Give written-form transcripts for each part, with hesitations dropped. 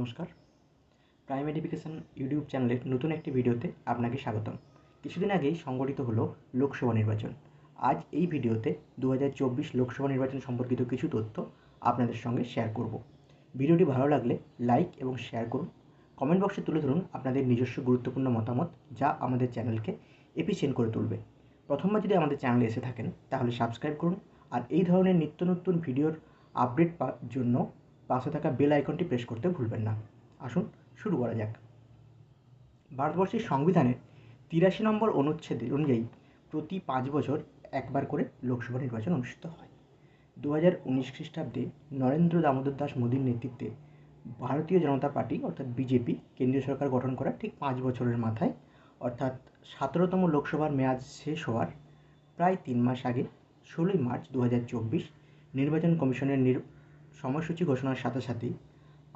নমস্কার। Prime education YouTube চ্যানেলের নতুন একটি ভিডিওতে আপনাকে স্বাগতম। কিছুদিন আগেই সংগঠিত হলো লোকসভা নির্বাচন। আজ এই ভিডিওতে 2024 লোকসভা নির্বাচন সম্পর্কিত কিছু তথ্য আপনাদের সঙ্গে শেয়ার করব। ভিডিওটি ভালো লাগলে লাইক এবং শেয়ার করুন। কমেন্ট বক্সে তুলে ধরুন আপনাদের নিজস্ব গুরুত্বপূর্ণ মতামত, যা আমাদের চ্যানেলকে এফিশিয়েন্ট করে তুলবে। প্রথমবার যদি আমাদের চ্যানেলে এসে থাকেন তাহলে সাবস্ক্রাইব করুন, আর এই ধরনের নিত্য নতুন ভিডিওর আপডেট পাওয়ার জন্য পাশে থাকা বেল আইকনটি প্রেস করতে ভুলবেন না। আসুন শুরু করা যাক। ভারতবর্ষের সংবিধানের 83 নম্বর অনুচ্ছেদ অনুযায়ী প্রতি 5 বছর একবার করে লোকসভা নির্বাচন অনুষ্ঠিত হয়। 2019 খ্রিস্টাব্দে নরেন্দ্র দামোদর দাস মোদীর নেতৃত্বে ভারতীয় জনতা পার্টি অর্থাৎ বিজেপি কেন্দ্রীয় সরকার গঠন করার ঠিক 5 বছরের মাথায়, অর্থাৎ 17তম লোকসভার মেয়াদ শেষ হওয়ার প্রায় 3 মাস আগে 16ই মার্চ 2024 নির্বাচন কমিশনের সময়সূচি ঘোষণার সাথে সাথেই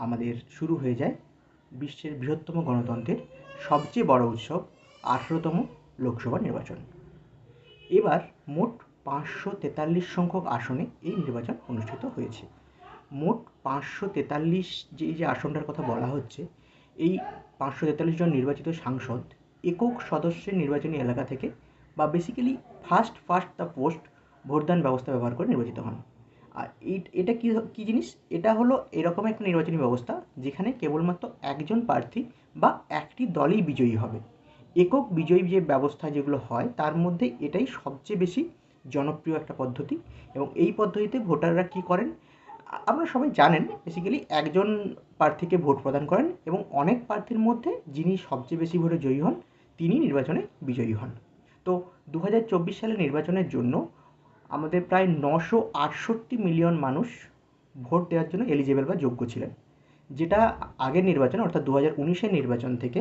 আমাদের শুরু হয়ে যায় বিশ্বের বৃহত্তম গণতন্ত্রের সবচেয়ে বড় উৎসব 18তম লোকসভা নির্বাচন। এবার মোট 543 সংখ্যক আসনে এই নির্বাচন অনুষ্ঠিত হয়েছে। মোট 543 যে আসনটার কথা বলা হচ্ছে, এই 543 জন নির্বাচিত সাংসদ একক সদস্যের নির্বাচনী এলাকা থেকে বা বেসিক্যালি ফার্স্ট দ্য পোস্ট ভোটদান ব্যবস্থা ব্যবহার করে নির্বাচিত হন। আর এটা কী জিনিস? এটা হলো এরকম একটা নির্বাচনী ব্যবস্থা যেখানে কেবলমাত্র একজন প্রার্থী বা একটি দলই বিজয়ী হবে। একক বিজয়ী যে ব্যবস্থা যেগুলো হয় তার মধ্যে এটাই সবচেয়ে বেশি জনপ্রিয় একটা পদ্ধতি। এবং এই পদ্ধতিতে ভোটাররা কী করেন আপনারা সবাই জানেন, বেসিক্যালি একজন প্রার্থীকে ভোট প্রদান করেন এবং অনেক প্রার্থীর মধ্যে যিনি সবচেয়ে বেশি ভোটে জয়ী হন তিনি নির্বাচনে বিজয়ী হন। তো 2024 সালের নির্বাচনের জন্য আমাদের প্রায় 968 মিলিয়ন মানুষ ভোট দেওয়ার জন্য এলিজিবল বা যোগ্য ছিলেন, যেটা আগের নির্বাচন অর্থাৎ 2019-এর নির্বাচন থেকে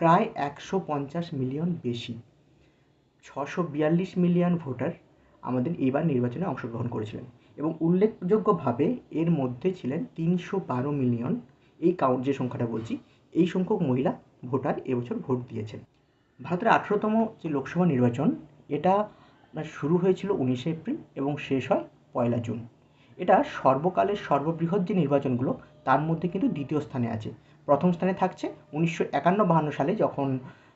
প্রায় 150 মিলিয়ন বেশি। 642 মিলিয়ন ভোটার আমাদের এইবার নির্বাচনে অংশগ্রহণ করেছিলেন এবং উল্লেখযোগ্যভাবে এর মধ্যে ছিলেন 312 মিলিয়ন, এই যে সংখ্যাটা বলছি, এই সংখ্যক মহিলা ভোটার এবছর ভোট দিয়েছেন। ভারতের 18তম যে লোকসভা নির্বাচন, এটা শুরু হয়েছিল 19শে এপ্রিল এবং শেষ হয় 1 জুন। এটা সর্বকালের সর্ববৃহৎ যে নির্বাচনগুলো তার মধ্যে কিন্তু দ্বিতীয় স্থানে আছে। প্রথম স্থানে থাকছে 1951-52 সালে, যখন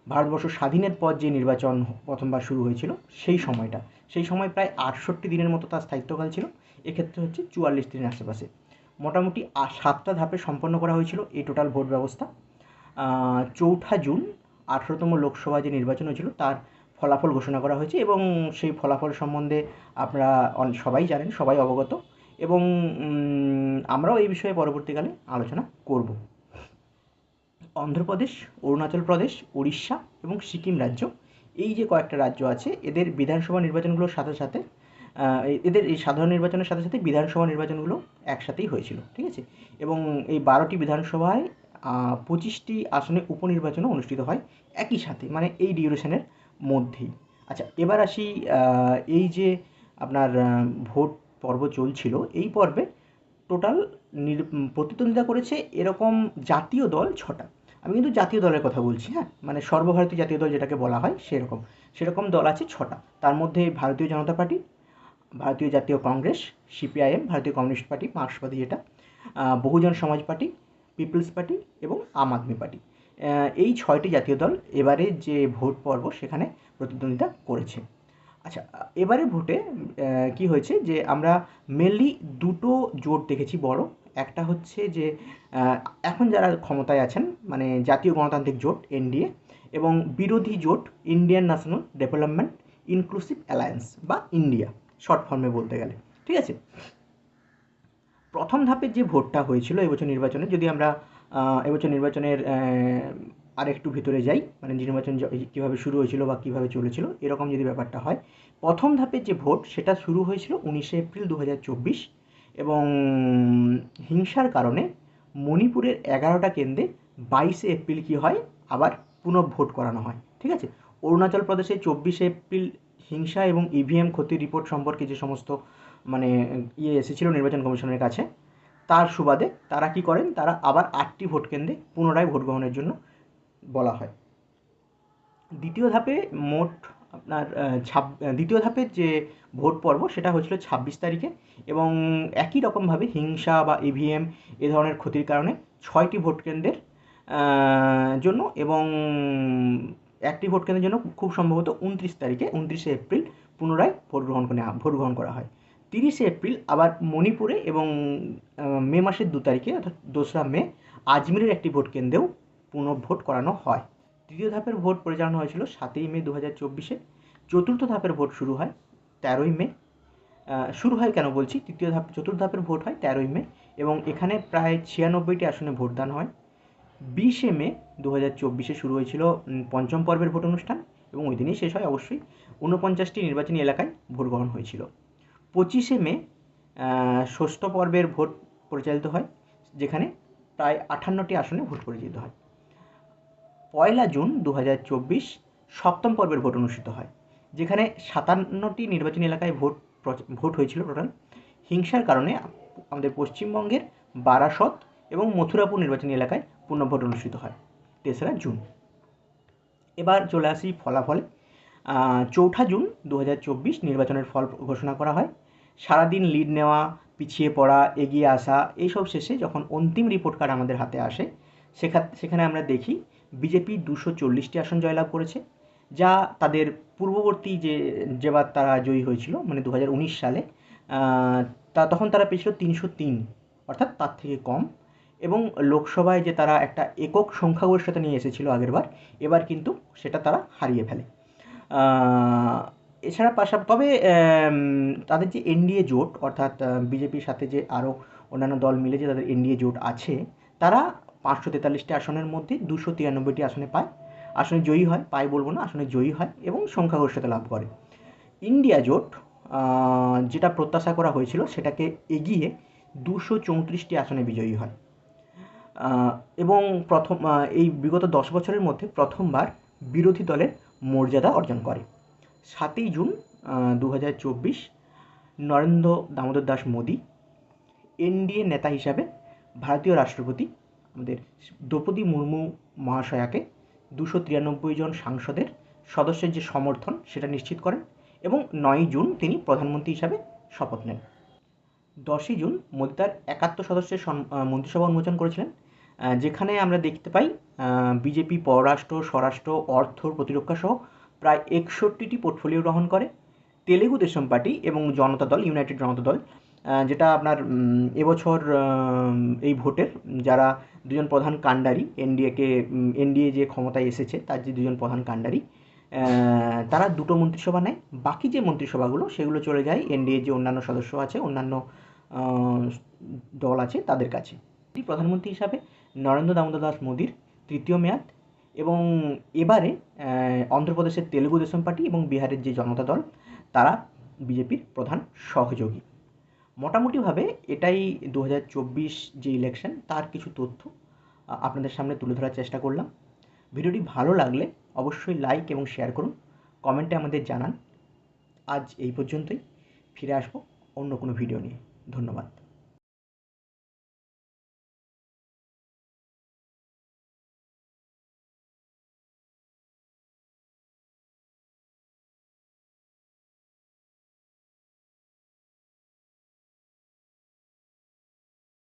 ভারতবর্ষ স্বাধীনের পর যে নির্বাচন প্রথমবার শুরু হয়েছিল সেই সময়টা। সেই সময় প্রায় 68 দিনের মতো তার স্থায়িত্বকাল ছিল, এক্ষেত্রে হচ্ছে 44 দিনের আশেপাশে। মোটামুটি 7টা ধাপে সম্পন্ন করা হয়েছিল এই টোটাল ভোট ব্যবস্থা। 4 জুন 18তম লোকসভা যে নির্বাচন হয়েছিল তার ফলাফল ঘোষণা করা হয়েছে এবং সেই ফলাফল সম্বন্ধে আপনারা সবাই জানেন, সবাই অবগত, এবং আমরাও এই বিষয়ে পরবর্তীকালে আলোচনা করব। অন্ধ্রপ্রদেশ, অরুণাচল প্রদেশ, উড়িষ্যা এবং সিকিম রাজ্য, এই যে কয়েকটা রাজ্য আছে, এদের বিধানসভা নির্বাচনগুলোর সাথে সাথে এদের এই সাধারণ নির্বাচনের সাথে সাথে বিধানসভা নির্বাচনগুলো একসাথেই হয়েছিল, ঠিক আছে? এবং এই 12টি বিধানসভায় 25টি আসনে উপনির্বাচনও অনুষ্ঠিত হয় একই সাথে, মানে এই ডিউরেশনের মধ্যেই। আচ্ছা, এবার আসি এই যে আপনার ভোট পর্ব চলছিল, এই পর্বে টোটাল প্রতিদ্বন্দ্বিতা করেছে এরকম জাতীয় দল 6টা। আমি কিন্তু জাতীয় দলের কথা বলছি, হ্যাঁ, মানে সর্বভারতীয় জাতীয় দল যেটাকে বলা হয় সেরকম দল আছে 6টা। তার মধ্যে ভারতীয় জনতা পার্টি, ভারতীয় জাতীয় কংগ্রেস, সিপিআইএম, ভারতীয় কমিউনিস্ট পার্টি, মার্ক্সবাদী যেটা, বহুজন সমাজ পার্টি, পিপলস পার্টি এবং আম আদমি পার্টি, এই 6টি জাতীয় দল এবারে যে ভোট পর্ব সেখানে প্রতিদ্বন্দ্বিতা করেছে। আচ্ছা, এবারে ভোটে কী হয়েছে যে আমরা মেনলি দুটো জোট দেখেছি বড়। একটা হচ্ছে যে এখন যারা ক্ষমতায় আছেন, মানে জাতীয় গণতান্ত্রিক জোট এনডিএ, এবং বিরোধী জোট Indian national development inclusive alliance বা ইন্ডিয়া, শর্ট ফর্মে বলতে গেলে, ঠিক আছে? প্রথম ধাপের যে ভোটটা হয়েছিল এবছর নির্বাচনে, যদি আমরা এবছর নির্বাচনের আরেকটু ভিতরে যাই, মানে নির্বাচন কীভাবে শুরু হয়েছিল বা কীভাবে চলেছিল এরকম যদি ব্যাপারটা হয়, প্রথম ধাপের যে ভোট সেটা শুরু হয়েছিল 19শে এপ্রিল 2024 এবং হিংসার কারণে মণিপুরের 11টা কেন্দ্রে 22শে এপ্রিল কী হয়, আবার পুনঃ ভোট করানো হয়, ঠিক আছে? অরুণাচল প্রদেশে 24শে এপ্রিল হিংসা এবং ইভিএম ক্ষতির রিপোর্ট সম্পর্কে যে সমস্ত মানে এসেছিল নির্বাচন কমিশনের কাছে, তার সুবাদে তারা কি করেন, তারা আবার 8টি ভোট কেন্দ্রে পুনরায় ভোট গ্রহণের জন্য বলা হয়। দ্বিতীয় ধাপে মোট আপনার দ্বিতীয় ধাপের যে ভোট পর্ব সেটা হয়েছিল 26 তারিখে, এবং একই রকমভাবে হিংসা বা ইভিএম এ ধরনের ক্ষতির কারণে 6টি ভোট কেন্দ্রের জন্য, এবং একটি ভোট কেন্দ্রের জন্য খুব সম্ভবত 29শে এপ্রিল পুনরায় ভোট গ্রহণ করা হয়। 30শে এপ্রিল আবার মণিপুরে এবং মে মাসের 2 তারিখে অর্থাৎ 2রা মে আজমিরের একটি ভোট কেন্দ্রেও পুনর্ভোট করানো হয়। তৃতীয় ধাপের ভোট পরিচালনা হয়েছিল 7ই মে 2024-এ। চতুর্থ ধাপের ভোট শুরু হয় 13ই মে। শুরু হয় কেন বলছি, চতুর্থ ধাপের ভোট হয় 13ই মে, এবং এখানে প্রায় 96টি আসনে ভোটদান হয়। 20শে মে 2024-এ শুরু হয়েছিল পঞ্চম পর্বের ভোট অনুষ্ঠান, এবং ওই দিনই শেষ হয় অবশ্যই। 49টি নির্বাচনী এলাকায় ভোট গ্রহণ হয়েছিল। 25শে মে ষষ্ঠ পর্বের ভোট পরিচালিত হয়, যেখানে প্রায় 58টি আসনে ভোট পরিচালিত হয়। 1 জুন 2024 সপ্তম পর্বের ভোট অনুষ্ঠিত হয়, যেখানে 57টি নির্বাচনী এলাকায় ভোট হয়েছিল টোটাল। হিংসার কারণে আমাদের পশ্চিমবঙ্গের বারাসত এবং মথুরাপুর নির্বাচনী এলাকায় পুনর্ভোট অনুষ্ঠিত হয় 3রা জুন। এবার চলে আসি ফলাফলে। 4 জুন 2024 নির্বাচনের ফল ঘোষণা করা হয়। সারাদিন লিড নেওয়া, পিছিয়ে পড়া, এগিয়ে আসা, এইসব শেষে যখন অন্তিম রিপোর্ট কার্ড আমাদের হাতে আসে, সেখানে আমরা দেখি বিজেপি 240টি আসন জয়লাভ করেছে, যা তাদের পূর্ববর্তী যেবার তারা জয়ী হয়েছিল, মানে 2019 সালে, তখন তারা পেয়েছিল 303, অর্থাৎ তার থেকে কম। এবং লোকসভায় যে তারা একটা একক সংখ্যাগরিষ্ঠতা নিয়ে এসেছিল আগেরবার, এবার কিন্তু সেটা তারা হারিয়ে ফেলে। এছাড়া তবে তাদের যে এনডিএ জোট, অর্থাৎ বিজেপির সাথে যে আরও অন্যান্য দল মিলে যে তাদের এনডিএ জোট আছে, তারা 543টি আসনের মধ্যে 293টি আসনে আসনে জয়ী হয়, বলবো না, আসনে জয়ী হয় এবং সংখ্যাগরিষ্ঠতা লাভ করে। ইন্ডিয়া জোট, যেটা প্রত্যাশা করা হয়েছিল, সেটাকে এগিয়ে 234টি আসনে বিজয়ী হয়, এবং এই বিগত 10 বছরের মধ্যে প্রথমবার বিরোধী দলের মর্যাদা অর্জন করে। 7ই জুন 2024 নরেন্দ্র দামোদর দাস মোদী এনডিএ নেতা হিসাবে ভারতীয় রাষ্ট্রপতি আমাদের দ্রৌপদী মুর্মু মহাশয়াকে 293 জন সাংসদের সদস্যের যে সমর্থন সেটা নিশ্চিত করেন, এবং 9ই জুন তিনি প্রধানমন্ত্রী হিসাবে শপথ নেন। 10ই জুন মোদী তার 71 সদস্যের মন্ত্রিসভা উন্মোচন করেছিলেন, যেখানে আমরা দেখতে পাই বিজেপি পররাষ্ট্র, স্বরাষ্ট্র, অর্থ, প্রতিরক্ষা সহ প্রায় 61টি পোর্টফোলিও গ্রহণ করে। তেলেগু দেশম পার্টি এবং জনতা দল, ইউনাইটেড জনতা দল, যেটা আপনার এবছর এই ভোটের যারা দুজন প্রধান কাণ্ডারি, এনডিএ যে ক্ষমতায় এসেছে তার যে দুজন প্রধান কাণ্ডারি, তারা 2টো মন্ত্রিসভা নেয়। বাকি যে মন্ত্রিসভাগুলো সেগুলো চলে যায় এনডিএ যে অন্যান্য সদস্য আছে, অন্যান্য দল আছে তাদের কাছে। প্রধানমন্ত্রী হিসাবে নরেন্দ্র দামোদর দাস মোদীর 3য় মেয়াদ, এবং এবারে অন্ধ্রপ্রদেশের তেলেগু দেশম পার্টি এবং বিহারের যে জনতা দল, তারা বিজেপির প্রধান সহযোগী। মোটামুটিভাবে এটাই 2024 যে ইলেকশন, তার কিছু তথ্য আপনাদের সামনে তুলে ধরার চেষ্টা করলাম। ভিডিওটি ভালো লাগলে অবশ্যই লাইক এবং শেয়ার করুন, কমেন্টে আমাদের জানান। আজ এই পর্যন্তই, ফিরে আসবো অন্য কোনো ভিডিও নিয়ে। ধন্যবাদ।